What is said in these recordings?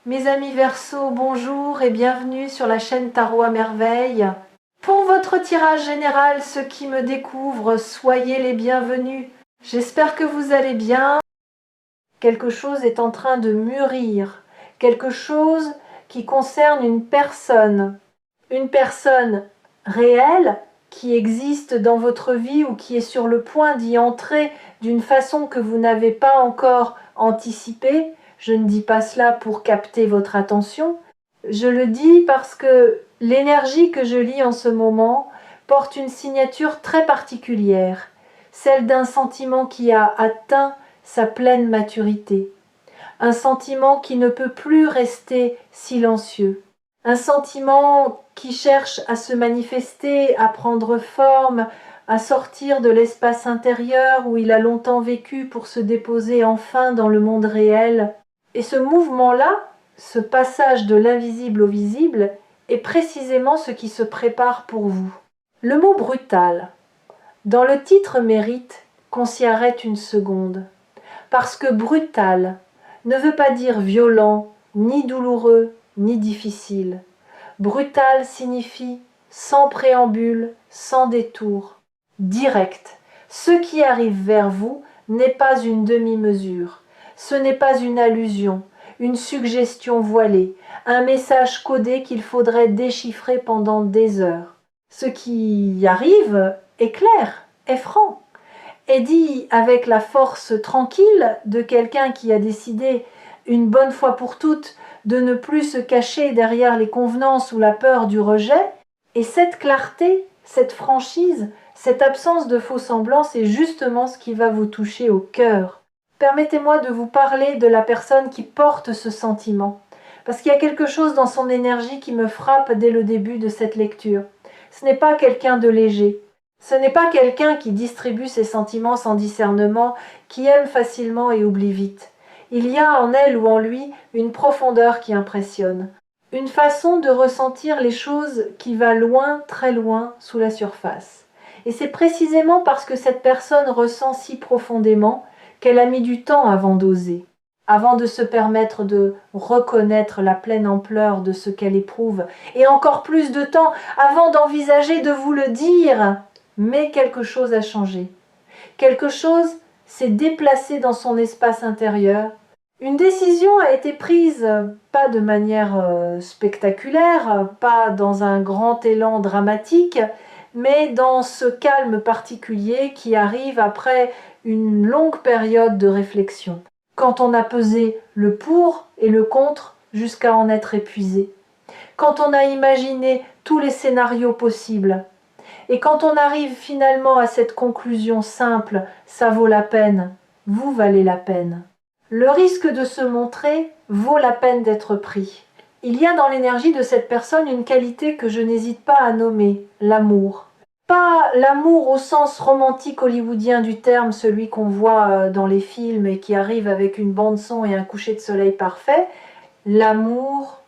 Mes amis Verseaux, bonjour et bienvenue sur la chaîne Tarot à Merveille. Pour votre tirage général, ceux qui me découvrent, soyez les bienvenus. J'espère que vous allez bien. Quelque chose est en train de mûrir. Quelque chose qui concerne une personne. Une personne réelle qui existe dans votre vie ou qui est sur le point d'y entrer d'une façon que vous n'avez pas encore anticipée. Je ne dis pas cela pour capter votre attention. Je le dis parce que l'énergie que je lis en ce moment porte une signature très particulière, celle d'un sentiment qui a atteint sa pleine maturité. Un sentiment qui ne peut plus rester silencieux. Un sentiment qui cherche à se manifester, à prendre forme, à sortir de l'espace intérieur où il a longtemps vécu pour se déposer enfin dans le monde réel. Et ce mouvement-là, ce passage de l'invisible au visible, est précisément ce qui se prépare pour vous. Le mot brutal, dans le titre mérite qu'on s'y arrête une seconde. Parce que brutal ne veut pas dire violent, ni douloureux, ni difficile. Brutal signifie sans préambule, sans détour, direct. Ce qui arrive vers vous n'est pas une demi-mesure. Ce n'est pas une allusion, une suggestion voilée, un message codé qu'il faudrait déchiffrer pendant des heures. Ce qui arrive est clair, est franc, est dit avec la force tranquille de quelqu'un qui a décidé, une bonne fois pour toutes, de ne plus se cacher derrière les convenances ou la peur du rejet, et cette clarté, cette franchise, cette absence de faux-semblants, c'est justement ce qui va vous toucher au cœur. Permettez-moi de vous parler de la personne qui porte ce sentiment, parce qu'il y a quelque chose dans son énergie qui me frappe dès le début de cette lecture. Ce n'est pas quelqu'un de léger. Ce n'est pas quelqu'un qui distribue ses sentiments sans discernement, qui aime facilement et oublie vite. Il y a en elle ou en lui une profondeur qui impressionne, une façon de ressentir les choses qui va loin, très loin, sous la surface. Et c'est précisément parce que cette personne ressent si profondément qu'elle a mis du temps avant d'oser, avant de se permettre de reconnaître la pleine ampleur de ce qu'elle éprouve, et encore plus de temps avant d'envisager de vous le dire. Mais quelque chose a changé. Quelque chose s'est déplacé dans son espace intérieur. Une décision a été prise, pas de manière spectaculaire, pas dans un grand élan dramatique, mais dans ce calme particulier qui arrive après une longue période de réflexion, quand on a pesé le pour et le contre jusqu'à en être épuisé, quand on a imaginé tous les scénarios possibles, et quand on arrive finalement à cette conclusion simple, ça vaut la peine, vous valez la peine. Le risque de se montrer vaut la peine d'être pris. Il y a dans l'énergie de cette personne une qualité que je n'hésite pas à nommer, l'amour. Pas l'amour au sens romantique hollywoodien du terme, celui qu'on voit dans les films et qui arrive avec une bande-son et un coucher de soleil parfait. L'amour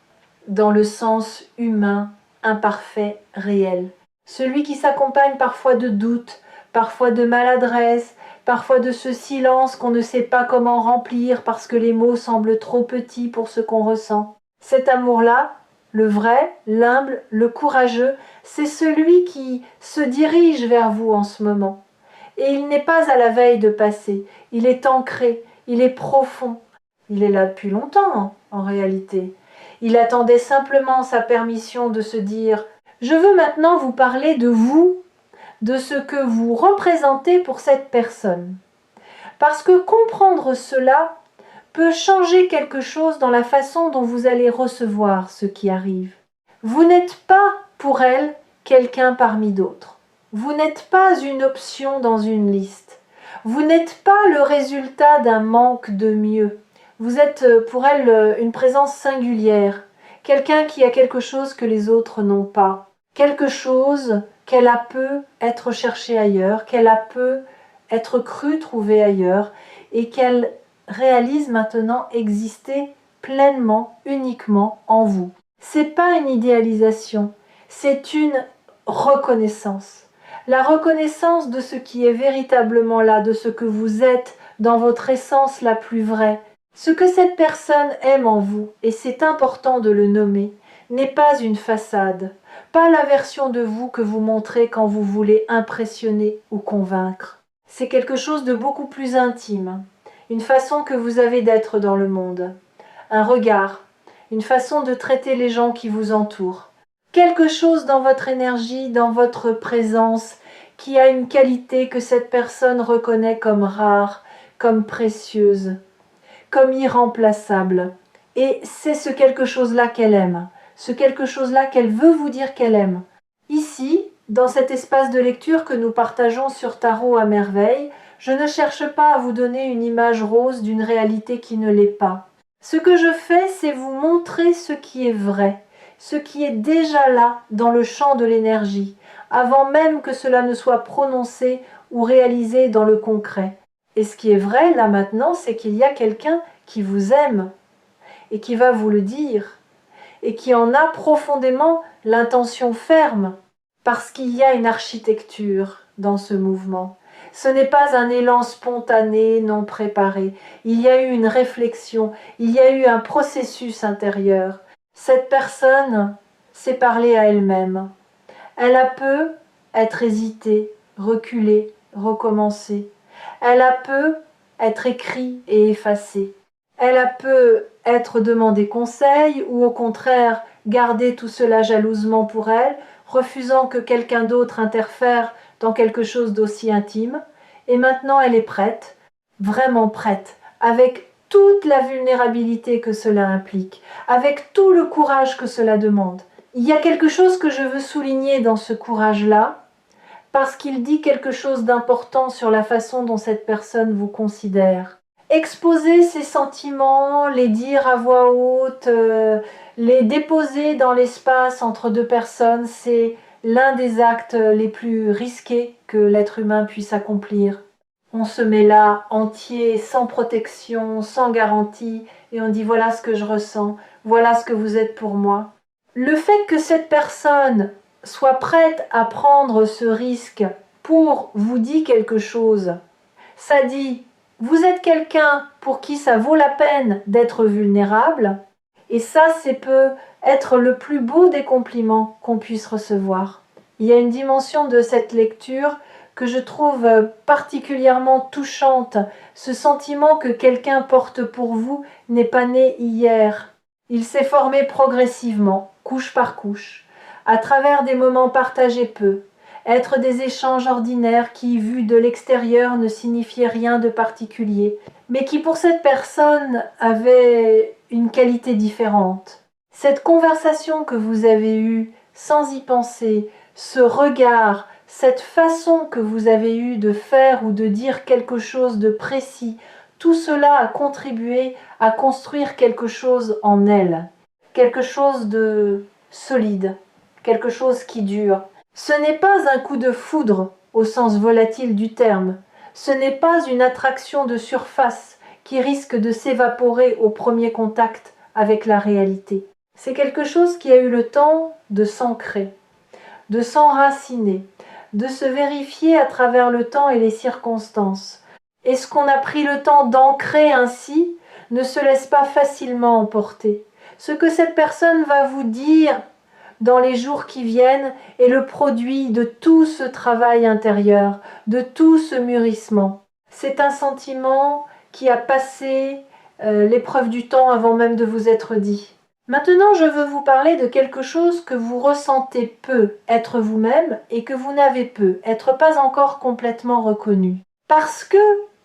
dans le sens humain, imparfait, réel. Celui qui s'accompagne parfois de doutes, parfois de maladresse, parfois de ce silence qu'on ne sait pas comment remplir parce que les mots semblent trop petits pour ce qu'on ressent. Cet amour-là, le vrai, l'humble, le courageux, c'est celui qui se dirige vers vous en ce moment. Et il n'est pas à la veille de passer, il est ancré, il est profond. Il est là depuis longtemps, en réalité. Il attendait simplement sa permission de se dire « Je veux maintenant vous parler de vous, de ce que vous représentez pour cette personne. » Parce que comprendre cela peut changer quelque chose dans la façon dont vous allez recevoir ce qui arrive. Vous n'êtes pas, pour elle, quelqu'un parmi d'autres. Vous n'êtes pas une option dans une liste. Vous n'êtes pas le résultat d'un manque de mieux. Vous êtes pour elle une présence singulière, quelqu'un qui a quelque chose que les autres n'ont pas, quelque chose qu'elle a peu être cherchée ailleurs, qu'elle a peu être cru trouver ailleurs, et qu'elle réalise maintenant exister pleinement, uniquement en vous. C'est pas une idéalisation, c'est une reconnaissance. La reconnaissance de ce qui est véritablement là, de ce que vous êtes dans votre essence la plus vraie, Ce que cette personne aime en vous, et c'est important de le nommer, n'est pas une façade, pas la version de vous que vous montrez quand vous voulez impressionner ou convaincre. C'est quelque chose de beaucoup plus intime, une façon que vous avez d'être dans le monde, un regard, une façon de traiter les gens qui vous entourent. Quelque chose dans votre énergie, dans votre présence, qui a une qualité que cette personne reconnaît comme rare, comme précieuse, comme irremplaçable. Et c'est ce quelque chose-là qu'elle aime, ce quelque chose-là qu'elle veut vous dire qu'elle aime. Ici, dans cet espace de lecture que nous partageons sur Tarot à merveille, je ne cherche pas à vous donner une image rose d'une réalité qui ne l'est pas. Ce que je fais, c'est vous montrer ce qui est vrai, ce qui est déjà là dans le champ de l'énergie, avant même que cela ne soit prononcé ou réalisé dans le concret. Et ce qui est vrai là maintenant, c'est qu'il y a quelqu'un qui vous aime et qui va vous le dire et qui en a profondément l'intention ferme parce qu'il y a une architecture dans ce mouvement. Ce n'est pas un élan spontané, non préparé. Il y a eu une réflexion, il y a eu un processus intérieur. Cette personne s'est parlée à elle-même. Elle a peu être hésitée, reculée, recommencer. Elle a peu être écrit et effacé. Elle a peu être demandé conseil ou au contraire garder tout cela jalousement pour elle, refusant que quelqu'un d'autre interfère dans quelque chose d'aussi intime. Et maintenant elle est prête, vraiment prête, avec toute la vulnérabilité que cela implique, avec tout le courage que cela demande. Il y a quelque chose que je veux souligner dans ce courage-là, parce qu'il dit quelque chose d'important sur la façon dont cette personne vous considère. Exposer ses sentiments, les dire à voix haute, les déposer dans l'espace entre deux personnes, c'est l'un des actes les plus risqués que l'être humain puisse accomplir. On se met là entier, sans protection, sans garantie, et on dit voilà ce que je ressens, voilà ce que vous êtes pour moi. Le fait que cette personne soit prête à prendre ce risque pour vous dit quelque chose, ça dit vous êtes quelqu'un pour qui ça vaut la peine d'être vulnérable, et ça, c'est peut être le plus beau des compliments qu'on puisse recevoir. Il y a une dimension de cette lecture que je trouve particulièrement touchante, ce sentiment que quelqu'un porte pour vous n'est pas né hier. Il s'est formé progressivement, couche par couche, à travers des moments partagés peu, être des échanges ordinaires qui, vus de l'extérieur, ne signifiaient rien de particulier, mais qui pour cette personne avaient une qualité différente. Cette conversation que vous avez eue sans y penser, ce regard, cette façon que vous avez eue de faire ou de dire quelque chose de précis, tout cela a contribué à construire quelque chose en elle, quelque chose de solide, quelque chose qui dure. Ce n'est pas un coup de foudre au sens volatile du terme, ce n'est pas une attraction de surface qui risque de s'évaporer au premier contact avec la réalité. C'est quelque chose qui a eu le temps de s'ancrer, de s'enraciner, de se vérifier à travers le temps et les circonstances. Et ce qu'on a pris le temps d'ancrer ainsi ne se laisse pas facilement emporter. Ce que cette personne va vous dire dans les jours qui viennent est le produit de tout ce travail intérieur, de tout ce mûrissement. C'est un sentiment qui a passé l'épreuve du temps avant même de vous être dit. Maintenant, je veux vous parler de quelque chose que vous ressentez peu, être vous-même, et que vous n'avez peu, être pas encore complètement reconnu. Parce que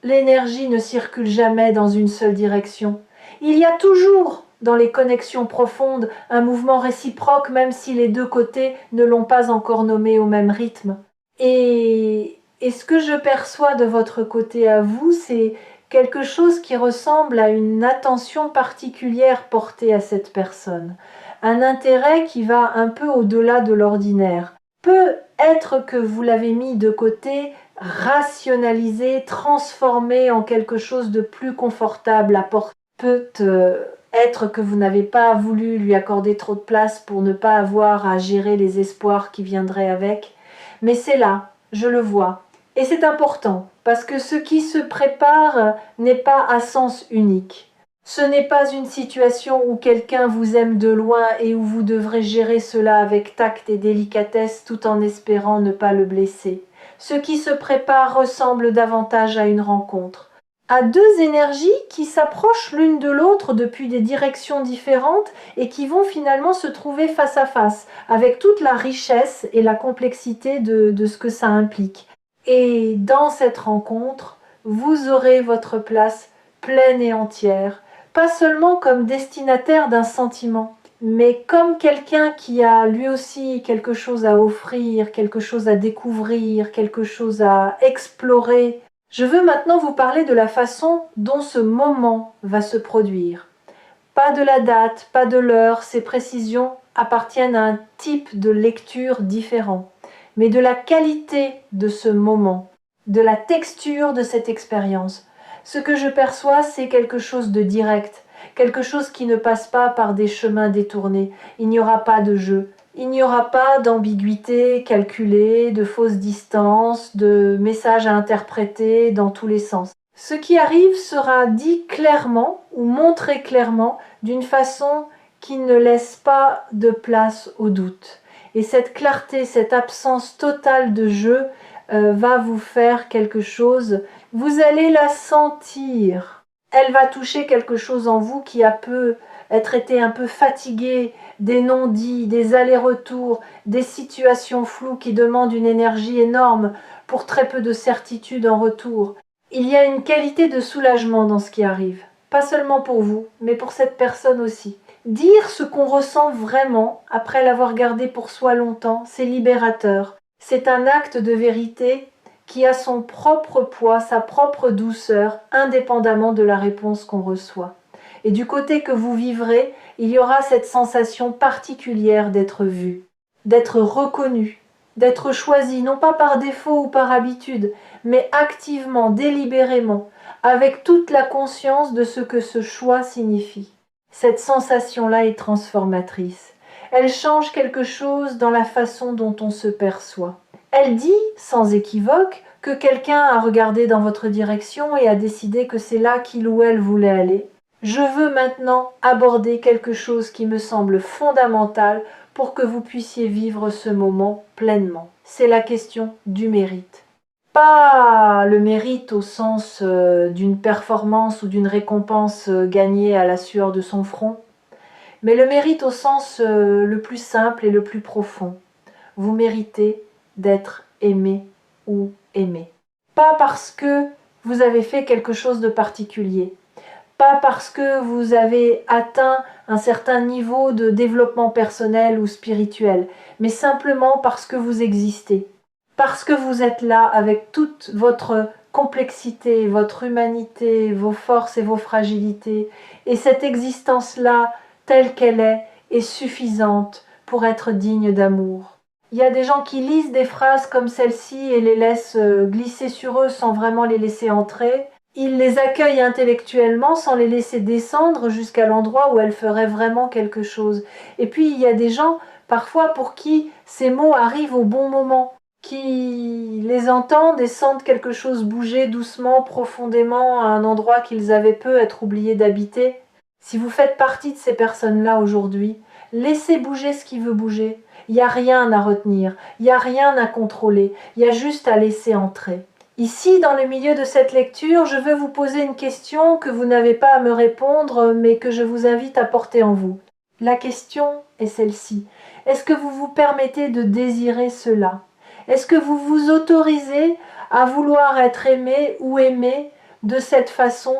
l'énergie ne circule jamais dans une seule direction. Il y a toujours dans les connexions profondes un mouvement réciproque, même si les deux côtés ne l'ont pas encore nommé au même rythme. Et ce que je perçois de votre côté à vous, c'est quelque chose qui ressemble à une attention particulière portée à cette personne, un intérêt qui va un peu au-delà de l'ordinaire. Peut être que vous l'avez mis de côté, rationalisé, transformé en quelque chose de plus confortable à porter. Peut être que vous n'avez pas voulu lui accorder trop de place pour ne pas avoir à gérer les espoirs qui viendraient avec, mais c'est là, je le vois. Et c'est important, parce que ce qui se prépare n'est pas à sens unique. Ce n'est pas une situation où quelqu'un vous aime de loin et où vous devrez gérer cela avec tact et délicatesse tout en espérant ne pas le blesser. Ce qui se prépare ressemble davantage à une rencontre, à deux énergies qui s'approchent l'une de l'autre depuis des directions différentes et qui vont finalement se trouver face à face, avec toute la richesse et la complexité de ce que ça implique. Et dans cette rencontre, vous aurez votre place pleine et entière, pas seulement comme destinataire d'un sentiment, mais comme quelqu'un qui a lui aussi quelque chose à offrir, quelque chose à découvrir, quelque chose à explorer. Je veux maintenant vous parler de la façon dont ce moment va se produire. Pas de la date, pas de l'heure, ces précisions appartiennent à un type de lecture différent, mais de la qualité de ce moment, de la texture de cette expérience. Ce que je perçois, c'est quelque chose de direct, quelque chose qui ne passe pas par des chemins détournés. Il n'y aura pas de jeu, il n'y aura pas d'ambiguïté calculée, de fausses distances, de messages à interpréter dans tous les sens. Ce qui arrive sera dit clairement ou montré clairement d'une façon qui ne laisse pas de place au doute. Et cette clarté, cette absence totale de jeu va vous faire quelque chose. Vous allez la sentir. Elle va toucher quelque chose en vous qui a pu être été un peu fatigué, des non-dits, des allers-retours, des situations floues qui demandent une énergie énorme pour très peu de certitude en retour. Il y a une qualité de soulagement dans ce qui arrive, pas seulement pour vous, mais pour cette personne aussi. Dire ce qu'on ressent vraiment, après l'avoir gardé pour soi longtemps, c'est libérateur. C'est un acte de vérité qui a son propre poids, sa propre douceur, indépendamment de la réponse qu'on reçoit. Et du côté que vous vivrez, il y aura cette sensation particulière d'être vu, d'être reconnu, d'être choisi, non pas par défaut ou par habitude, mais activement, délibérément, avec toute la conscience de ce que ce choix signifie. Cette sensation-là est transformatrice. Elle change quelque chose dans la façon dont on se perçoit. Elle dit, sans équivoque, que quelqu'un a regardé dans votre direction et a décidé que c'est là qu'il ou elle voulait aller. Je veux maintenant aborder quelque chose qui me semble fondamental pour que vous puissiez vivre ce moment pleinement. C'est la question du mérite. Pas le mérite au sens d'une performance ou d'une récompense gagnée à la sueur de son front, mais le mérite au sens le plus simple et le plus profond. Vous méritez d'être aimé ou aimé. Pas parce que vous avez fait quelque chose de particulier, pas parce que vous avez atteint un certain niveau de développement personnel ou spirituel, mais simplement parce que vous existez. Parce que vous êtes là avec toute votre complexité, votre humanité, vos forces et vos fragilités. Et cette existence-là, telle qu'elle est suffisante pour être digne d'amour. Il y a des gens qui lisent des phrases comme celle-ci et les laissent glisser sur eux sans vraiment les laisser entrer. Ils les accueillent intellectuellement sans les laisser descendre jusqu'à l'endroit où elles feraient vraiment quelque chose. Et puis il y a des gens, parfois, pour qui ces mots arrivent au bon moment, qui les entendent et sentent quelque chose bouger doucement, profondément, à un endroit qu'ils avaient peu être oubliés d'habiter. Si vous faites partie de ces personnes-là aujourd'hui, laissez bouger ce qui veut bouger. Il n'y a rien à retenir, il n'y a rien à contrôler, il y a juste à laisser entrer. Ici, dans le milieu de cette lecture, je veux vous poser une question que vous n'avez pas à me répondre, mais que je vous invite à porter en vous. La question est celle-ci. Est-ce que vous vous permettez de désirer cela ? Est-ce que vous vous autorisez à vouloir être aimé ou aimé de cette façon,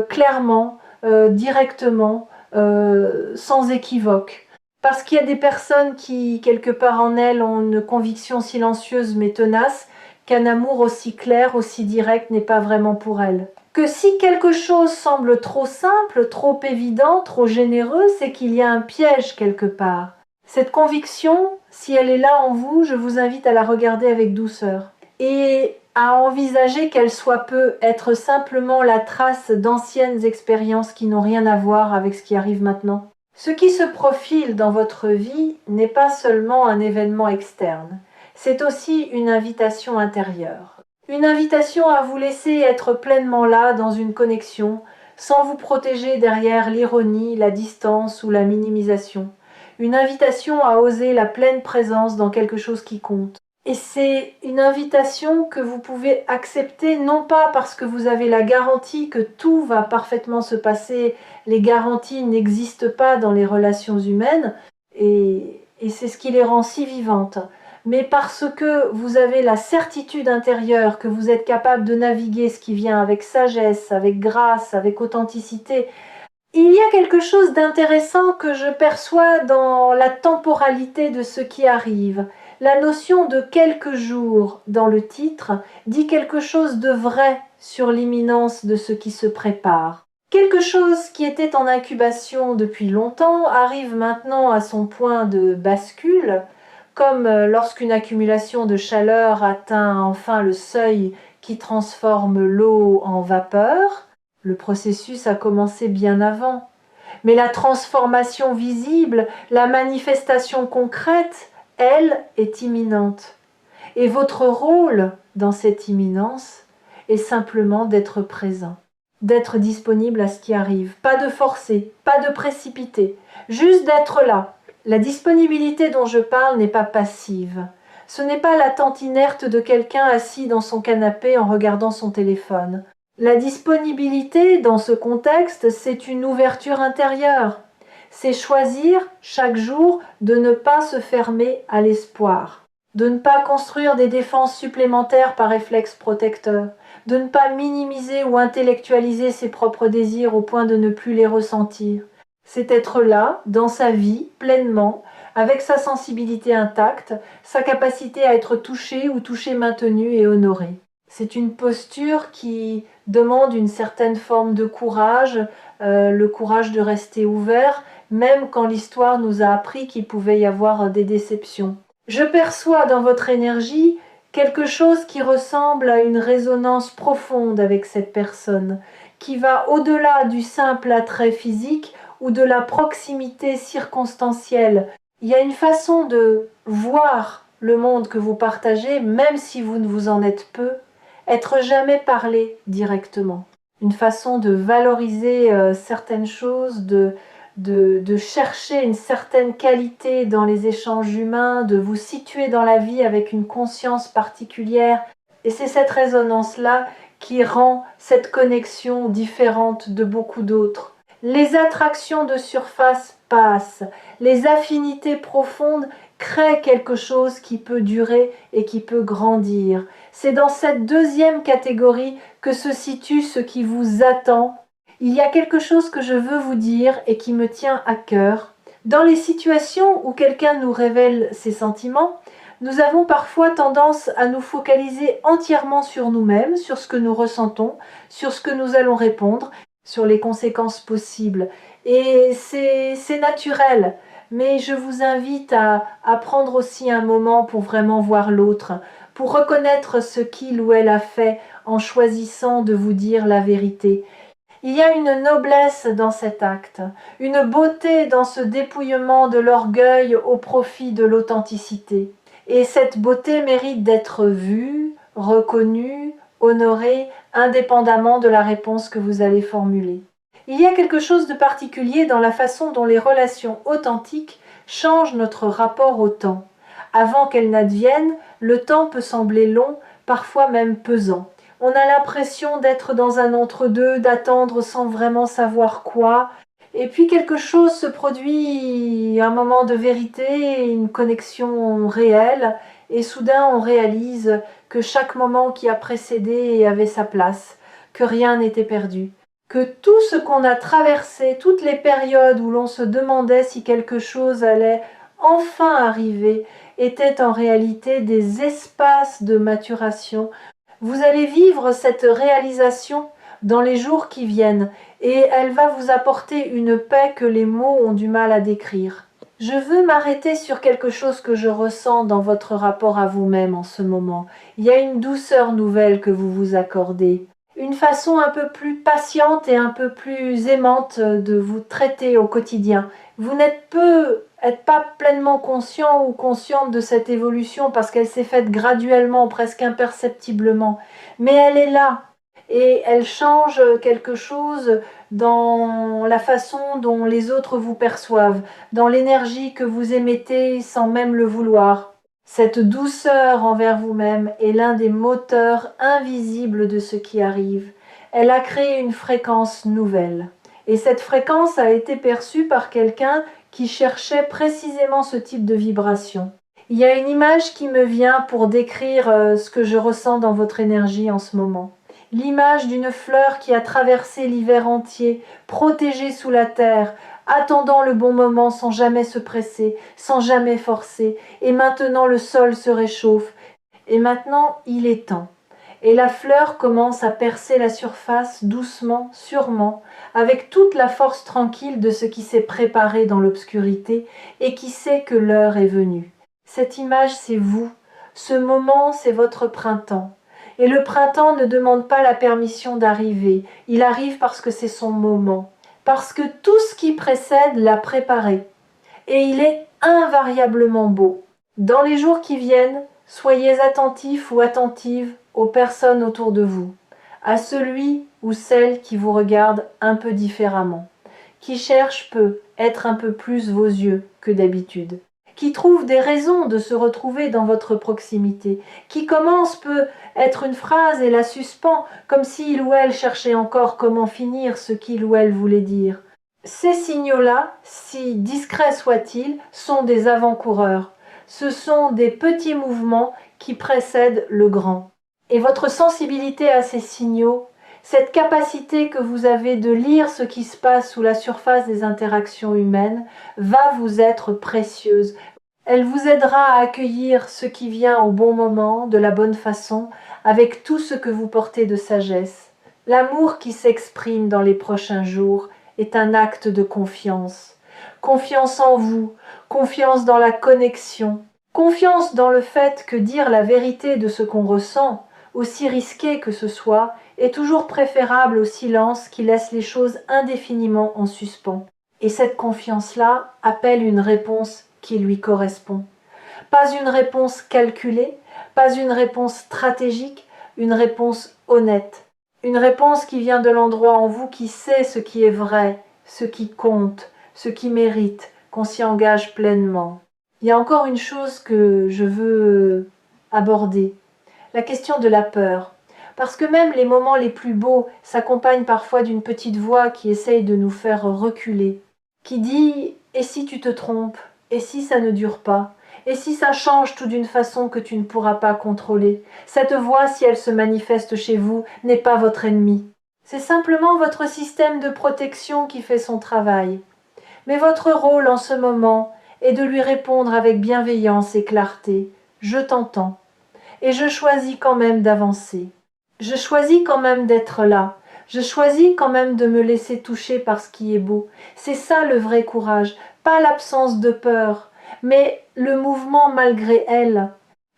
clairement, directement, sans équivoque ? Parce qu'il y a des personnes qui, quelque part en elles, ont une conviction silencieuse mais tenace, qu'un amour aussi clair, aussi direct n'est pas vraiment pour elles. Que si quelque chose semble trop simple, trop évident, trop généreux, c'est qu'il y a un piège quelque part. Cette conviction, si elle est là en vous, je vous invite à la regarder avec douceur et à envisager qu'elle soit peut être simplement la trace d'anciennes expériences qui n'ont rien à voir avec ce qui arrive maintenant. Ce qui se profile dans votre vie n'est pas seulement un événement externe, c'est aussi une invitation intérieure. Une invitation à vous laisser être pleinement là dans une connexion, sans vous protéger derrière l'ironie, la distance ou la minimisation. Une invitation à oser la pleine présence dans quelque chose qui compte. Et c'est une invitation que vous pouvez accepter, non pas parce que vous avez la garantie que tout va parfaitement se passer, les garanties n'existent pas dans les relations humaines, et c'est ce qui les rend si vivantes, mais parce que vous avez la certitude intérieure que vous êtes capable de naviguer ce qui vient avec sagesse, avec grâce, avec authenticité. Il y a quelque chose d'intéressant que je perçois dans la temporalité de ce qui arrive. La notion de quelques jours dans le titre dit quelque chose de vrai sur l'imminence de ce qui se prépare. Quelque chose qui était en incubation depuis longtemps arrive maintenant à son point de bascule, comme lorsqu'une accumulation de chaleur atteint enfin le seuil qui transforme l'eau en vapeur. Le processus a commencé bien avant. Mais la transformation visible, la manifestation concrète, elle, est imminente. Et votre rôle dans cette imminence est simplement d'être présent, d'être disponible à ce qui arrive. Pas de forcer, pas de précipiter, juste d'être là. La disponibilité dont je parle n'est pas passive. Ce n'est pas l'attente inerte de quelqu'un assis dans son canapé en regardant son téléphone. La disponibilité dans ce contexte, c'est une ouverture intérieure. C'est choisir chaque jour de ne pas se fermer à l'espoir, de ne pas construire des défenses supplémentaires par réflexe protecteur, de ne pas minimiser ou intellectualiser ses propres désirs au point de ne plus les ressentir. C'est être là, dans sa vie, pleinement, avec sa sensibilité intacte, sa capacité à être touché ou touché maintenu et honoré. C'est une posture qui demande une certaine forme de courage, le courage de rester ouvert, même quand l'histoire nous a appris qu'il pouvait y avoir des déceptions. Je perçois dans votre énergie quelque chose qui ressemble à une résonance profonde avec cette personne, qui va au-delà du simple attrait physique ou de la proximité circonstancielle. Il y a une façon de voir le monde que vous partagez, même si vous ne vous en êtes peu, être jamais parlé directement. Une façon de valoriser certaines choses, de chercher une certaine qualité dans les échanges humains, de vous situer dans la vie avec une conscience particulière. Et c'est cette résonance-là qui rend cette connexion différente de beaucoup d'autres. Les attractions de surface passent, les affinités profondes créent quelque chose qui peut durer et qui peut grandir. C'est dans cette deuxième catégorie que se situe ce qui vous attend. Il y a quelque chose que je veux vous dire et qui me tient à cœur. Dans les situations où quelqu'un nous révèle ses sentiments, nous avons parfois tendance à nous focaliser entièrement sur nous-mêmes, sur ce que nous ressentons, sur ce que nous allons répondre, sur les conséquences possibles. Et c'est naturel, mais je vous invite à prendre aussi un moment pour vraiment voir l'autre, pour reconnaître ce qu'il ou elle a fait en choisissant de vous dire la vérité. Il y a une noblesse dans cet acte, une beauté dans ce dépouillement de l'orgueil au profit de l'authenticité. Et cette beauté mérite d'être vue, reconnue, honorée, indépendamment de la réponse que vous allez formuler. Il y a quelque chose de particulier dans la façon dont les relations authentiques changent notre rapport au temps. Avant qu'elles n'adviennent, le temps peut sembler long, parfois même pesant. On a l'impression d'être dans un entre-deux, d'attendre sans vraiment savoir quoi. Et puis quelque chose se produit, un moment de vérité, une connexion réelle, et soudain on réalise que chaque moment qui a précédé avait sa place, que rien n'était perdu, que tout ce qu'on a traversé, toutes les périodes où l'on se demandait si quelque chose allait enfin arriver, étaient en réalité des espaces de maturation. Vous allez vivre cette réalisation dans les jours qui viennent et elle va vous apporter une paix que les mots ont du mal à décrire. Je veux m'arrêter sur quelque chose que je ressens dans votre rapport à vous-même en ce moment. Il y a une douceur nouvelle que vous vous accordez, une façon un peu plus patiente et un peu plus aimante de vous traiter au quotidien. Vous n'êtes pas pleinement conscient ou consciente de cette évolution parce qu'elle s'est faite graduellement, presque imperceptiblement. Mais elle est là. et elle change quelque chose dans la façon dont les autres vous perçoivent, dans l'énergie que vous émettez sans même le vouloir. Cette douceur envers vous-même est l'un des moteurs invisibles de ce qui arrive. Elle a créé une fréquence nouvelle. Et cette fréquence a été perçue par quelqu'un qui cherchait précisément ce type de vibration. Il y a une image qui me vient pour décrire ce que je ressens dans votre énergie en ce moment. L'image d'une fleur qui a traversé l'hiver entier, protégée sous la terre, attendant le bon moment sans jamais se presser, sans jamais forcer, et maintenant le sol se réchauffe, et maintenant il est temps. Et la fleur commence à percer la surface doucement, sûrement, avec toute la force tranquille de ce qui s'est préparé dans l'obscurité et qui sait que l'heure est venue. Cette image, c'est vous. Ce moment, c'est votre printemps. Et le printemps ne demande pas la permission d'arriver. Il arrive parce que c'est son moment. Parce que tout ce qui précède l'a préparé. Et il est invariablement beau. Dans les jours qui viennent, soyez attentifs ou attentives aux personnes autour de vous, à celui ou celle qui vous regarde un peu différemment, qui cherche peut être un peu plus vos yeux que d'habitude, qui trouve des raisons de se retrouver dans votre proximité, qui commence peut être une phrase et la suspend comme s'il ou elle cherchait encore comment finir ce qu'il ou elle voulait dire. Ces signaux-là, si discrets soient-ils, sont des avant-coureurs. Ce sont des petits mouvements qui précèdent le grand. Et votre sensibilité à ces signaux, cette capacité que vous avez de lire ce qui se passe sous la surface des interactions humaines, va vous être précieuse. Elle vous aidera à accueillir ce qui vient au bon moment, de la bonne façon, avec tout ce que vous portez de sagesse. L'amour qui s'exprime dans les prochains jours est un acte de confiance. Confiance en vous, confiance dans la connexion, confiance dans le fait que dire la vérité de ce qu'on ressent, aussi risqué que ce soit, est toujours préférable au silence qui laisse les choses indéfiniment en suspens. Et cette confiance-là appelle une réponse qui lui correspond. Pas une réponse calculée, pas une réponse stratégique, une réponse honnête. Une réponse qui vient de l'endroit en vous qui sait ce qui est vrai, ce qui compte, ce qui mérite, qu'on s'y engage pleinement. Il y a encore une chose que je veux aborder, la question de la peur. Parce que même les moments les plus beaux s'accompagnent parfois d'une petite voix qui essaye de nous faire reculer, qui dit « et si tu te trompes ? Et si ça ne dure pas ? Et si ça change tout d'une façon que tu ne pourras pas contrôler ? Cette voix, si elle se manifeste chez vous, n'est pas votre ennemi. C'est simplement votre système de protection qui fait son travail. Mais votre rôle en ce moment est de lui répondre avec bienveillance et clarté. Je t'entends. Et je choisis quand même d'avancer. Je choisis quand même d'être là. Je choisis quand même de me laisser toucher par ce qui est beau. C'est ça le vrai courage, pas l'absence de peur, mais le mouvement malgré elle.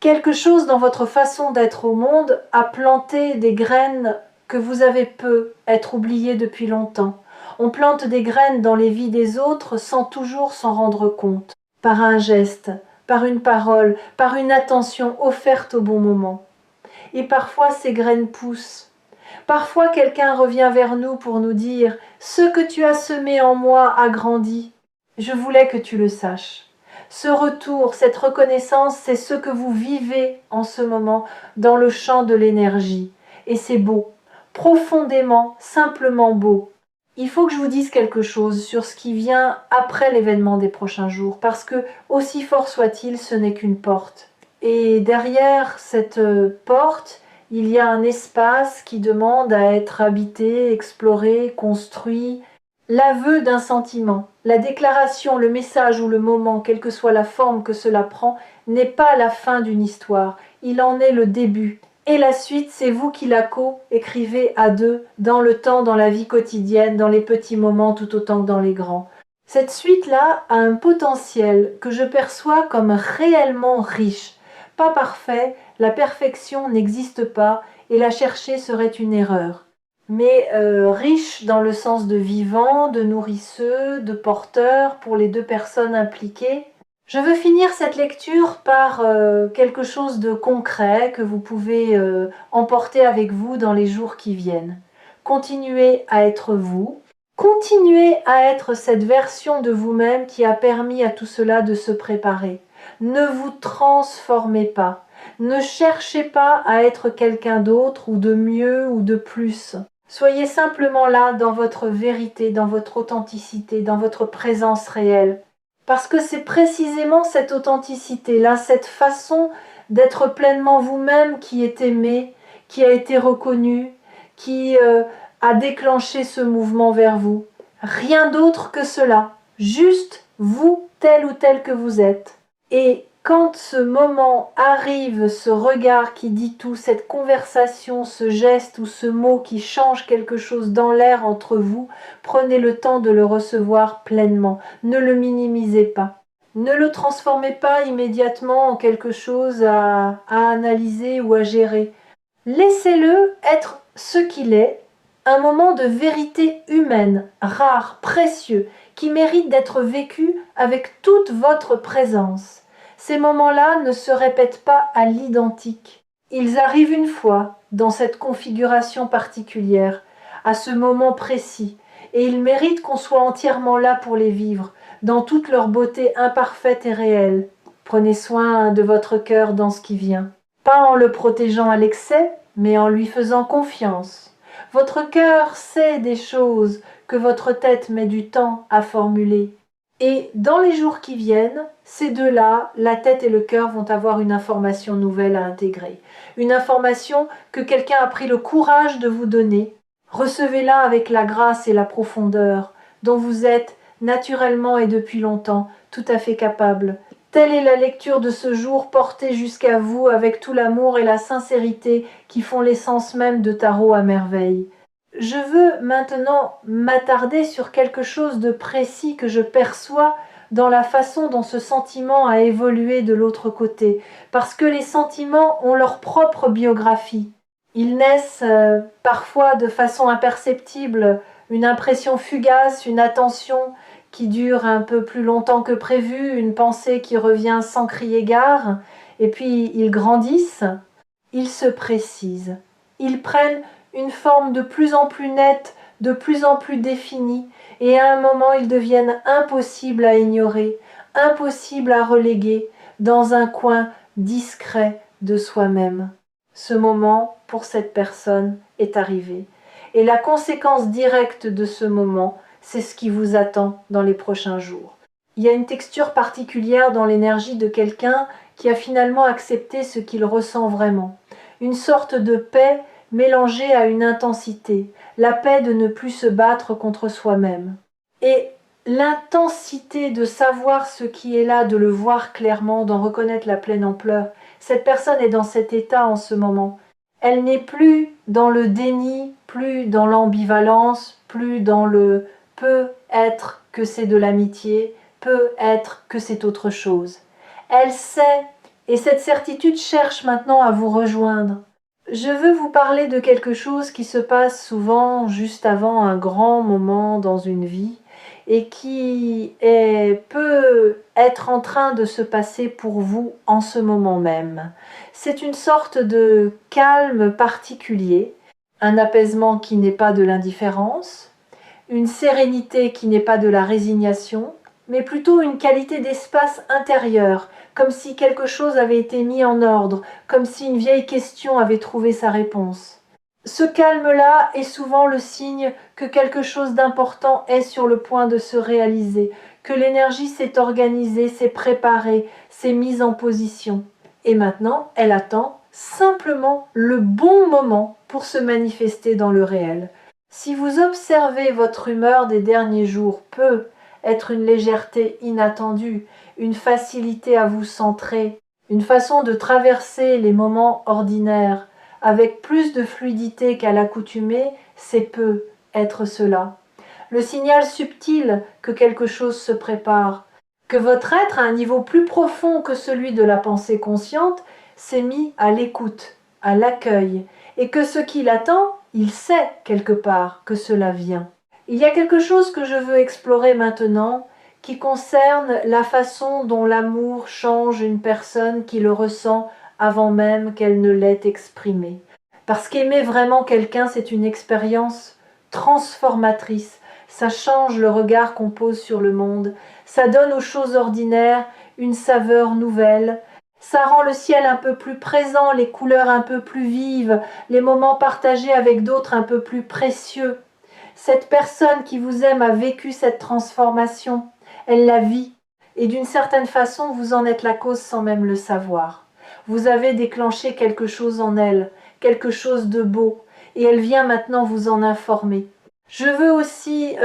Quelque chose dans votre façon d'être au monde a planté des graines que vous avez peu être oubliées depuis longtemps. On plante des graines dans les vies des autres sans toujours s'en rendre compte, par un geste, par une parole, par une attention offerte au bon moment. Et parfois ces graines poussent. Parfois quelqu'un revient vers nous pour nous dire « Ce que tu as semé en moi a grandi. Je voulais que tu le saches. » Ce retour, cette reconnaissance, c'est ce que vous vivez en ce moment dans le champ de l'énergie. Et c'est beau, profondément, simplement beau. Il faut que je vous dise quelque chose sur ce qui vient après l'événement des prochains jours, parce que, aussi fort soit-il, ce n'est qu'une porte. Et derrière cette porte, il y a un espace qui demande à être habité, exploré, construit. L'aveu d'un sentiment, la déclaration, le message ou le moment, quelle que soit la forme que cela prend, n'est pas la fin d'une histoire, il en est le début. Et la suite, c'est vous qui la co-écrivez à deux, dans le temps, dans la vie quotidienne, dans les petits moments tout autant que dans les grands. Cette suite-là a un potentiel que je perçois comme réellement riche. Pas parfait, la perfection n'existe pas et la chercher serait une erreur. Mais riche dans le sens de vivant, de nourrisseux, de porteur pour les deux personnes impliquées. Je veux finir cette lecture par quelque chose de concret que vous pouvez emporter avec vous dans les jours qui viennent. Continuez à être vous. Continuez à être cette version de vous-même qui a permis à tout cela de se préparer. Ne vous transformez pas. Ne cherchez pas à être quelqu'un d'autre ou de mieux ou de plus. Soyez simplement là dans votre vérité, dans votre authenticité, dans votre présence réelle. Parce que c'est précisément cette authenticité-là, cette façon d'être pleinement vous-même qui est aimée, qui a été reconnue, qui a déclenché ce mouvement vers vous. Rien d'autre que cela, juste vous tel ou tel que vous êtes. Et quand ce moment arrive, ce regard qui dit tout, cette conversation, ce geste ou ce mot qui change quelque chose dans l'air entre vous, prenez le temps de le recevoir pleinement. Ne le minimisez pas. Ne le transformez pas immédiatement en quelque chose à analyser ou à gérer. Laissez-le être ce qu'il est, un moment de vérité humaine, rare, précieux, qui mérite d'être vécu avec toute votre présence. Ces moments-là ne se répètent pas à l'identique. Ils arrivent une fois, dans cette configuration particulière, à ce moment précis, et ils méritent qu'on soit entièrement là pour les vivre, dans toute leur beauté imparfaite et réelle. Prenez soin de votre cœur dans ce qui vient. Pas en le protégeant à l'excès, mais en lui faisant confiance. Votre cœur sait des choses que votre tête met du temps à formuler. Et dans les jours qui viennent, ces deux-là, la tête et le cœur, vont avoir une information nouvelle à intégrer. Une information que quelqu'un a pris le courage de vous donner. Recevez-la avec la grâce et la profondeur dont vous êtes naturellement et depuis longtemps tout à fait capable. Telle est la lecture de ce jour portée jusqu'à vous avec tout l'amour et la sincérité qui font l'essence même de Tarot à merveille. Je veux maintenant m'attarder sur quelque chose de précis que je perçois dans la façon dont ce sentiment a évolué de l'autre côté, parce que les sentiments ont leur propre biographie. Ils naissent parfois de façon imperceptible, une impression fugace, une attention qui dure un peu plus longtemps que prévu, une pensée qui revient sans crier gare, et puis ils grandissent, ils se précisent, ils prennent une forme de plus en plus nette, de plus en plus définie, et à un moment ils deviennent impossibles à ignorer, impossibles à reléguer dans un coin discret de soi-même. Ce moment, pour cette personne, est arrivé. Et la conséquence directe de ce moment, c'est ce qui vous attend dans les prochains jours. Il y a une texture particulière dans l'énergie de quelqu'un qui a finalement accepté ce qu'il ressent vraiment. Une sorte de paix mélangée à une intensité, la paix de ne plus se battre contre soi-même. Et l'intensité de savoir ce qui est là, de le voir clairement, d'en reconnaître la pleine ampleur, cette personne est dans cet état en ce moment. Elle n'est plus dans le déni, plus dans l'ambivalence, plus dans le peut être que c'est de l'amitié, peut être que c'est autre chose. Elle sait, et cette certitude cherche maintenant à vous rejoindre. Je veux vous parler de quelque chose qui se passe souvent juste avant un grand moment dans une vie et qui peut être en train de se passer pour vous en ce moment même. C'est une sorte de calme particulier, un apaisement qui n'est pas de l'indifférence, une sérénité qui n'est pas de la résignation, mais plutôt une qualité d'espace intérieur, comme si quelque chose avait été mis en ordre, comme si une vieille question avait trouvé sa réponse. Ce calme-là est souvent le signe que quelque chose d'important est sur le point de se réaliser, que l'énergie s'est organisée, s'est préparée, s'est mise en position. Et maintenant, elle attend simplement le bon moment pour se manifester dans le réel. Si vous observez votre humeur des derniers jours, peut être une légèreté inattendue, une facilité à vous centrer, une façon de traverser les moments ordinaires avec plus de fluidité qu'à l'accoutumée, c'est peu être cela. Le signal subtil que quelque chose se prépare, que votre être à un niveau plus profond que celui de la pensée consciente s'est mis à l'écoute, à l'accueil, et que ce qui l'attend, il sait quelque part que cela vient. Il y a quelque chose que je veux explorer maintenant qui concerne la façon dont l'amour change une personne qui le ressent avant même qu'elle ne l'ait exprimé. Parce qu'aimer vraiment quelqu'un, c'est une expérience transformatrice. Ça change le regard qu'on pose sur le monde. Ça donne aux choses ordinaires une saveur nouvelle. Ça rend le ciel un peu plus présent, les couleurs un peu plus vives, les moments partagés avec d'autres un peu plus précieux. Cette personne qui vous aime a vécu cette transformation. Elle la vit. Et d'une certaine façon, vous en êtes la cause sans même le savoir. Vous avez déclenché quelque chose en elle, quelque chose de beau, et elle vient maintenant vous en informer. Je veux aussi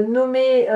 nommer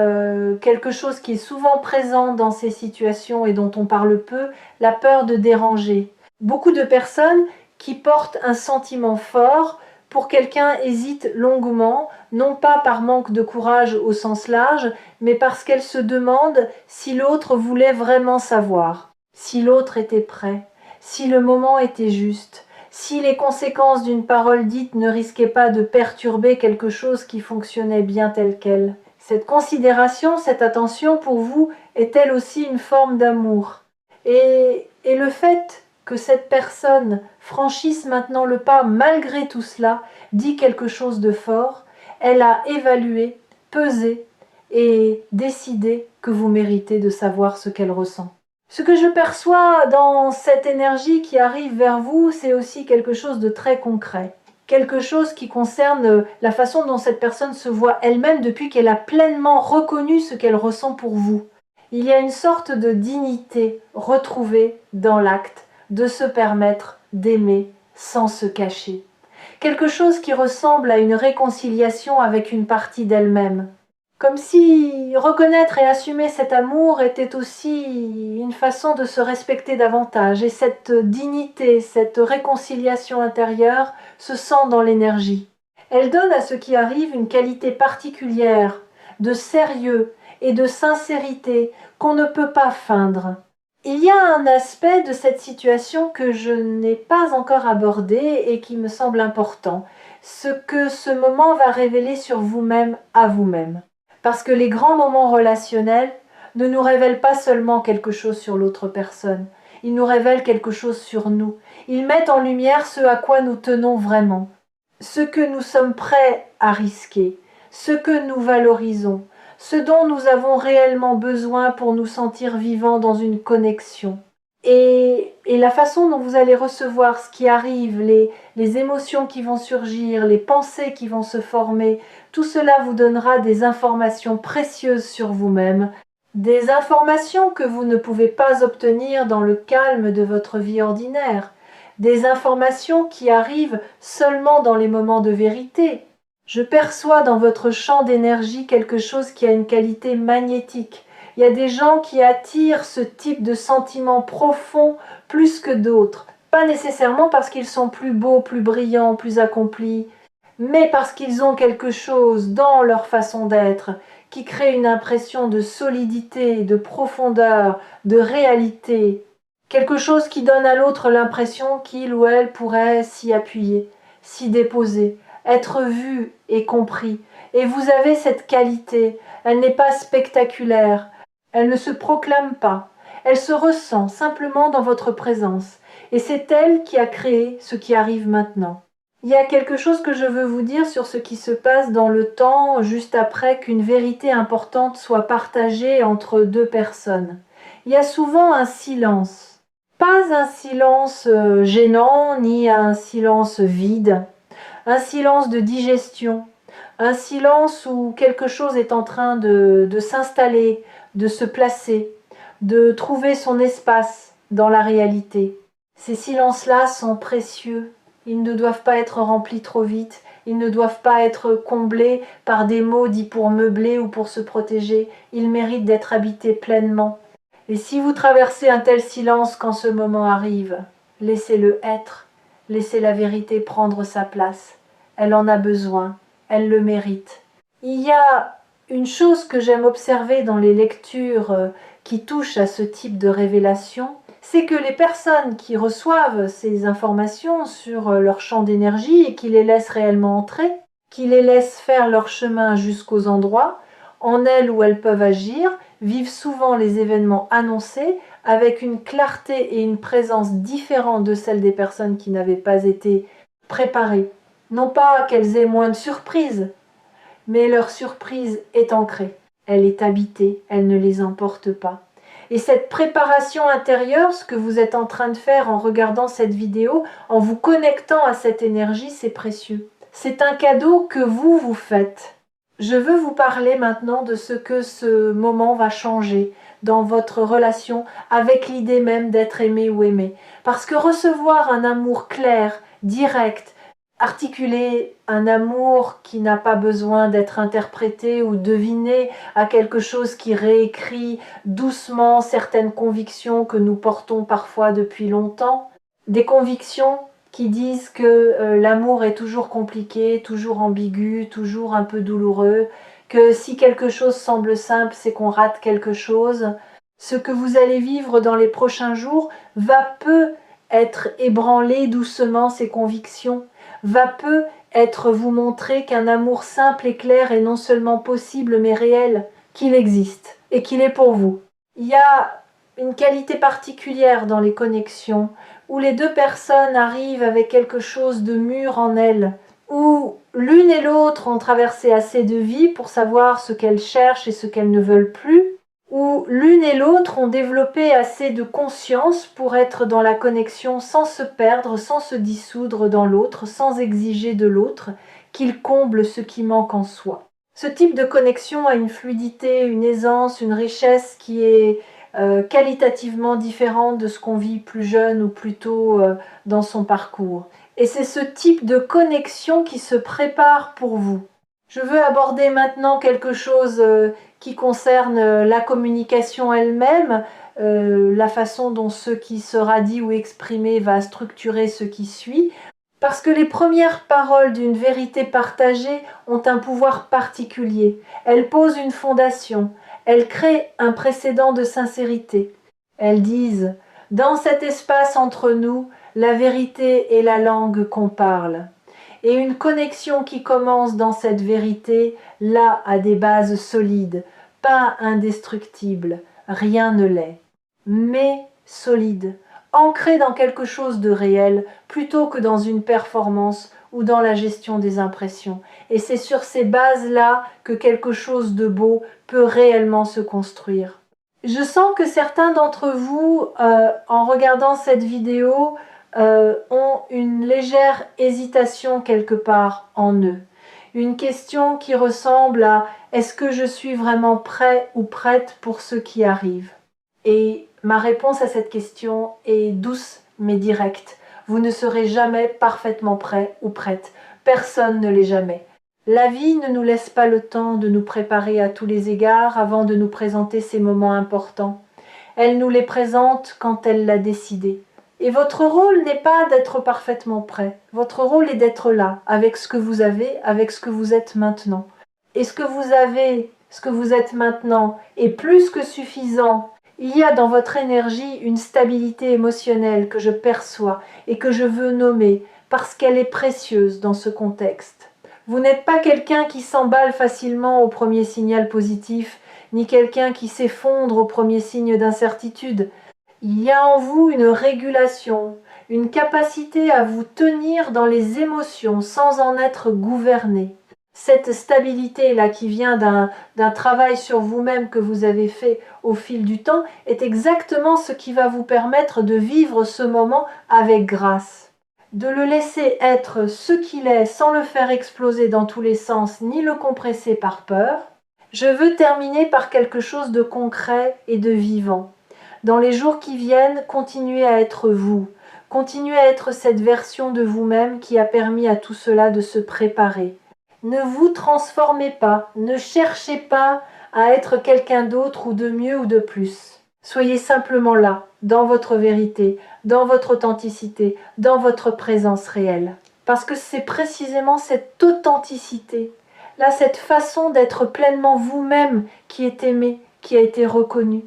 quelque chose qui est souvent présent dans ces situations et dont on parle peu, la peur de déranger. Beaucoup de personnes qui portent un sentiment fort pour quelqu'un hésitent longuement, non pas par manque de courage au sens large, mais parce qu'elles se demandent si l'autre voulait vraiment savoir, si l'autre était prêt, si le moment était juste, si les conséquences d'une parole dite ne risquaient pas de perturber quelque chose qui fonctionnait bien tel quel. Cette considération, cette attention pour vous est elle aussi une forme d'amour. Et le fait que cette personne franchisse maintenant le pas malgré tout cela dit quelque chose de fort. Elle a évalué, pesé et décidé que vous méritez de savoir ce qu'elle ressent. Ce que je perçois dans cette énergie qui arrive vers vous, c'est aussi quelque chose de très concret. Quelque chose qui concerne la façon dont cette personne se voit elle-même depuis qu'elle a pleinement reconnu ce qu'elle ressent pour vous. Il y a une sorte de dignité retrouvée dans l'acte de se permettre d'aimer sans se cacher. Quelque chose qui ressemble à une réconciliation avec une partie d'elle-même. Comme si reconnaître et assumer cet amour était aussi une façon de se respecter davantage. Et cette dignité, cette réconciliation intérieure se sent dans l'énergie. Elle donne à ce qui arrive une qualité particulière, de sérieux et de sincérité qu'on ne peut pas feindre. Il y a un aspect de cette situation que je n'ai pas encore abordé et qui me semble important, ce que ce moment va révéler sur vous-même à vous-même. Parce que les grands moments relationnels ne nous révèlent pas seulement quelque chose sur l'autre personne, ils nous révèlent quelque chose sur nous. Ils mettent en lumière ce à quoi nous tenons vraiment, ce que nous sommes prêts à risquer, ce que nous valorisons, ce dont nous avons réellement besoin pour nous sentir vivants dans une connexion. Et la façon dont vous allez recevoir ce qui arrive, les émotions qui vont surgir, les pensées qui vont se former, tout cela vous donnera des informations précieuses sur vous-même, des informations que vous ne pouvez pas obtenir dans le calme de votre vie ordinaire, des informations qui arrivent seulement dans les moments de vérité. Je perçois dans votre champ d'énergie quelque chose qui a une qualité magnétique. Il y a des gens qui attirent ce type de sentiment profond plus que d'autres. Pas nécessairement parce qu'ils sont plus beaux, plus brillants, plus accomplis, mais parce qu'ils ont quelque chose dans leur façon d'être qui crée une impression de solidité, de profondeur, de réalité. Quelque chose qui donne à l'autre l'impression qu'il ou elle pourrait s'y appuyer, s'y déposer, être vu et compris. Et vous avez cette qualité, elle n'est pas spectaculaire, elle ne se proclame pas, elle se ressent simplement dans votre présence. Et c'est elle qui a créé ce qui arrive maintenant. Il y a quelque chose que je veux vous dire sur ce qui se passe dans le temps juste après qu'une vérité importante soit partagée entre deux personnes. Il y a souvent un silence. Pas un silence gênant, ni un silence vide. Un silence de digestion, un silence où quelque chose est en train de s'installer, de se placer, de trouver son espace dans la réalité. Ces silences-là sont précieux, ils ne doivent pas être remplis trop vite, ils ne doivent pas être comblés par des mots dits pour meubler ou pour se protéger, ils méritent d'être habités pleinement. Et si vous traversez un tel silence quand ce moment arrive, laissez-le être. Laissez la vérité prendre sa place. Elle en a besoin, elle le mérite. Il y a une chose que j'aime observer dans les lectures qui touchent à ce type de révélation, c'est que les personnes qui reçoivent ces informations sur leur champ d'énergie et qui les laissent réellement entrer, qui les laissent faire leur chemin jusqu'aux endroits, en elles où elles peuvent agir, vivent souvent les événements annoncés avec une clarté et une présence différentes de celles des personnes qui n'avaient pas été préparées. Non pas qu'elles aient moins de surprises, mais leur surprise est ancrée, elle est habitée, elle ne les emporte pas. Et cette préparation intérieure, ce que vous êtes en train de faire en regardant cette vidéo, en vous connectant à cette énergie, c'est précieux. C'est un cadeau que vous vous faites. Je veux vous parler maintenant de ce que ce moment va changer dans votre relation avec l'idée même d'être aimé ou aimé. Parce que recevoir un amour clair, direct, articulé, un amour qui n'a pas besoin d'être interprété ou deviné à quelque chose qui réécrit doucement certaines convictions que nous portons parfois depuis longtemps, des convictions qui disent que l'amour est toujours compliqué, toujours ambigu, toujours un peu douloureux, que si quelque chose semble simple, c'est qu'on rate quelque chose. Ce que vous allez vivre dans les prochains jours va peu être ébranler doucement ces convictions, va peu être vous montrer qu'un amour simple et clair est non seulement possible mais réel, qu'il existe et qu'il est pour vous. Il y a une qualité particulière dans les connexions où les deux personnes arrivent avec quelque chose de mûr en elles, où l'une et l'autre ont traversé assez de vie pour savoir ce qu'elles cherchent et ce qu'elles ne veulent plus, où l'une et l'autre ont développé assez de conscience pour être dans la connexion sans se perdre, sans se dissoudre dans l'autre, sans exiger de l'autre qu'il comble ce qui manque en soi. Ce type de connexion a une fluidité, une aisance, une richesse qui est qualitativement différente de ce qu'on vit plus jeune ou plus tôt dans son parcours. Et c'est ce type de connexion qui se prépare pour vous. Je veux aborder maintenant quelque chose qui concerne la communication elle-même, la façon dont ce qui sera dit ou exprimé va structurer ce qui suit, parce que les premières paroles d'une vérité partagée ont un pouvoir particulier. Elles posent une fondation, elles créent un précédent de sincérité. Elles disent « Dans cet espace entre nous, la vérité est la langue qu'on parle. » Et une connexion qui commence dans cette vérité, là, a des bases solides, pas indestructibles, rien ne l'est, mais solides, ancrées dans quelque chose de réel, plutôt que dans une performance ou dans la gestion des impressions. Et c'est sur ces bases-là que quelque chose de beau peut réellement se construire. Je sens que certains d'entre vous, en regardant cette vidéo, ont une légère hésitation quelque part en eux. Une question qui ressemble à « est-ce que je suis vraiment prêt ou prête pour ce qui arrive ?» Et ma réponse à cette question est douce mais directe. Vous ne serez jamais parfaitement prêt ou prête. Personne ne l'est jamais. La vie ne nous laisse pas le temps de nous préparer à tous les égards avant de nous présenter ces moments importants. Elle nous les présente quand elle l'a décidé. Et votre rôle n'est pas d'être parfaitement prêt. Votre rôle est d'être là, avec ce que vous avez, avec ce que vous êtes maintenant. Et ce que vous avez, ce que vous êtes maintenant, est plus que suffisant. Il y a dans votre énergie une stabilité émotionnelle que je perçois et que je veux nommer, parce qu'elle est précieuse dans ce contexte. Vous n'êtes pas quelqu'un qui s'emballe facilement au premier signal positif, ni quelqu'un qui s'effondre au premier signe d'incertitude. Il y a en vous une régulation, une capacité à vous tenir dans les émotions sans en être gouverné. Cette stabilité-là qui vient d'un travail sur vous-même que vous avez fait au fil du temps est exactement ce qui va vous permettre de vivre ce moment avec grâce. De le laisser être ce qu'il est sans le faire exploser dans tous les sens ni le compresser par peur. Je veux terminer par quelque chose de concret et de vivant. Dans les jours qui viennent, continuez à être vous. Continuez à être cette version de vous-même qui a permis à tout cela de se préparer. Ne vous transformez pas, ne cherchez pas à être quelqu'un d'autre ou de mieux ou de plus. Soyez simplement là, dans votre vérité, dans votre authenticité, dans votre présence réelle. Parce que c'est précisément cette authenticité, là, cette façon d'être pleinement vous-même qui est aimée, qui a été reconnue,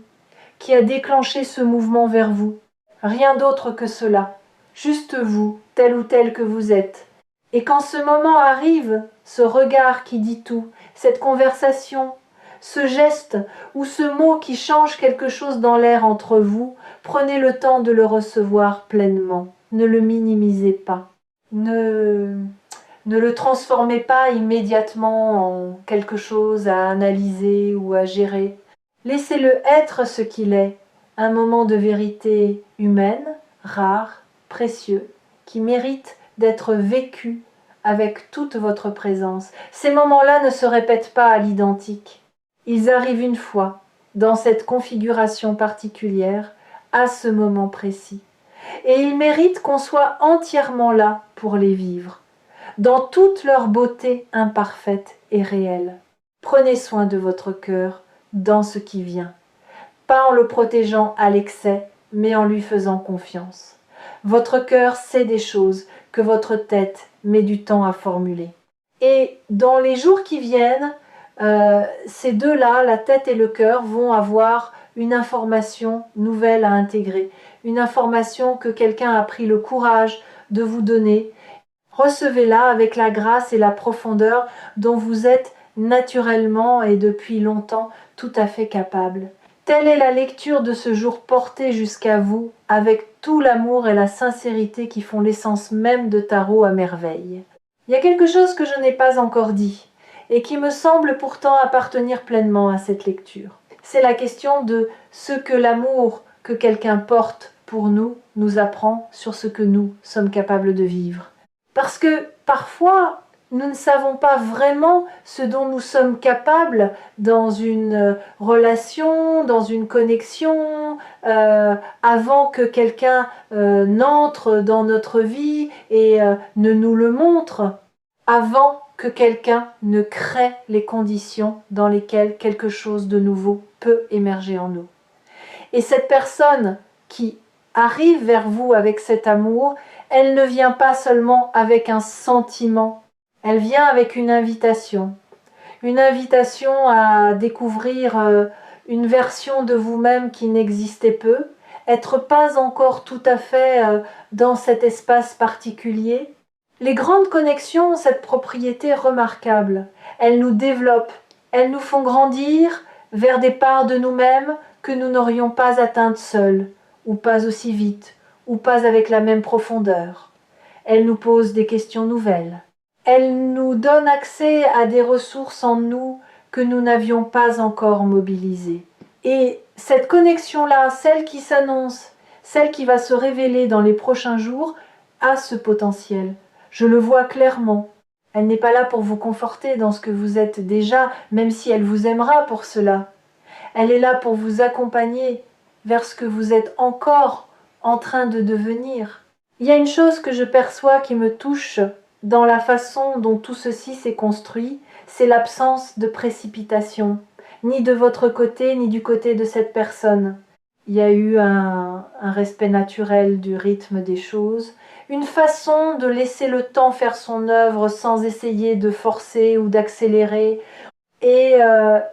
qui a déclenché ce mouvement vers vous. Rien d'autre que cela. Juste vous, tel ou tel que vous êtes. Et quand ce moment arrive, ce regard qui dit tout, cette conversation, ce geste ou ce mot qui change quelque chose dans l'air entre vous, prenez le temps de le recevoir pleinement. Ne le minimisez pas. Ne le transformez pas immédiatement en quelque chose à analyser ou à gérer. Laissez-le être ce qu'il est, un moment de vérité humaine, rare, précieux, qui mérite d'être vécu avec toute votre présence. Ces moments-là ne se répètent pas à l'identique. Ils arrivent une fois, dans cette configuration particulière, à ce moment précis. Et ils méritent qu'on soit entièrement là pour les vivre, dans toute leur beauté imparfaite et réelle. Prenez soin de votre cœur dans ce qui vient, pas en le protégeant à l'excès, mais en lui faisant confiance. Votre cœur sait des choses que votre tête met du temps à formuler. Et dans les jours qui viennent, ces deux-là, la tête et le cœur, vont avoir une information nouvelle à intégrer, une information que quelqu'un a pris le courage de vous donner. Recevez-la avec la grâce et la profondeur dont vous êtes naturellement et depuis longtemps tout à fait capable. Telle est la lecture de ce jour porté jusqu'à vous avec tout l'amour et la sincérité qui font l'essence même de Tarot à merveille. Il y a quelque chose que je n'ai pas encore dit et qui me semble pourtant appartenir pleinement à cette lecture. C'est la question de ce que l'amour que quelqu'un porte pour nous nous apprend sur ce que nous sommes capables de vivre. Parce que parfois, nous ne savons pas vraiment ce dont nous sommes capables dans une relation, dans une connexion, avant que quelqu'un n'entre dans notre vie et ne nous le montre, avant que quelqu'un ne crée les conditions dans lesquelles quelque chose de nouveau peut émerger en nous. Et cette personne qui arrive vers vous avec cet amour, elle ne vient pas seulement avec un sentiment, elle vient avec une invitation à découvrir une version de vous-même qui n'existait peu, être pas encore tout à fait dans cet espace particulier. Les grandes connexions ont cette propriété remarquable. Elles nous développent, elles nous font grandir vers des parts de nous-mêmes que nous n'aurions pas atteintes seuls, ou pas aussi vite, ou pas avec la même profondeur. Elles nous posent des questions nouvelles. Elles nous donnent accès à des ressources en nous que nous n'avions pas encore mobilisées. Et cette connexion-là, celle qui s'annonce, celle qui va se révéler dans les prochains jours, a ce potentiel. Je le vois clairement. Elle n'est pas là pour vous conforter dans ce que vous êtes déjà, même si elle vous aimera pour cela. Elle est là pour vous accompagner vers ce que vous êtes encore en train de devenir. Il y a une chose que je perçois qui me touche dans la façon dont tout ceci s'est construit, c'est l'absence de précipitation, ni de votre côté, ni du côté de cette personne. Il y a eu un respect naturel du rythme des choses, une façon de laisser le temps faire son œuvre sans essayer de forcer ou d'accélérer. Et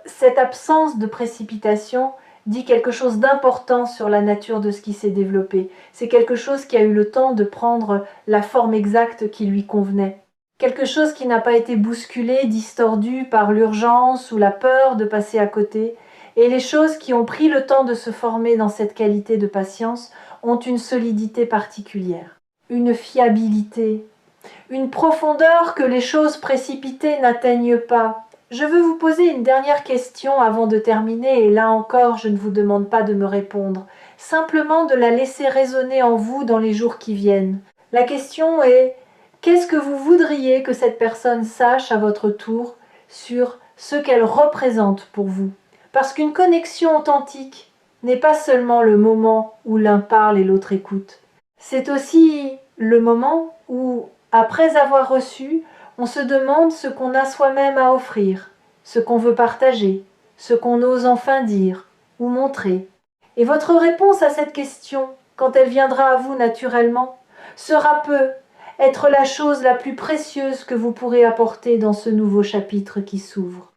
cette absence de précipitation dit quelque chose d'important sur la nature de ce qui s'est développé. C'est quelque chose qui a eu le temps de prendre la forme exacte qui lui convenait. Quelque chose qui n'a pas été bousculé, distordu par l'urgence ou la peur de passer à côté. Et les choses qui ont pris le temps de se former dans cette qualité de patience ont une solidité particulière, une fiabilité, une profondeur que les choses précipitées n'atteignent pas. Je veux vous poser une dernière question avant de terminer, et là encore, je ne vous demande pas de me répondre, simplement de la laisser résonner en vous dans les jours qui viennent. La question est, qu'est-ce que vous voudriez que cette personne sache à votre tour sur ce qu'elle représente pour vous? Parce qu'une connexion authentique n'est pas seulement le moment où l'un parle et l'autre écoute. C'est aussi le moment où, après avoir reçu, on se demande ce qu'on a soi-même à offrir, ce qu'on veut partager, ce qu'on ose enfin dire ou montrer. Et votre réponse à cette question, quand elle viendra à vous naturellement, sera peu être la chose la plus précieuse que vous pourrez apporter dans ce nouveau chapitre qui s'ouvre.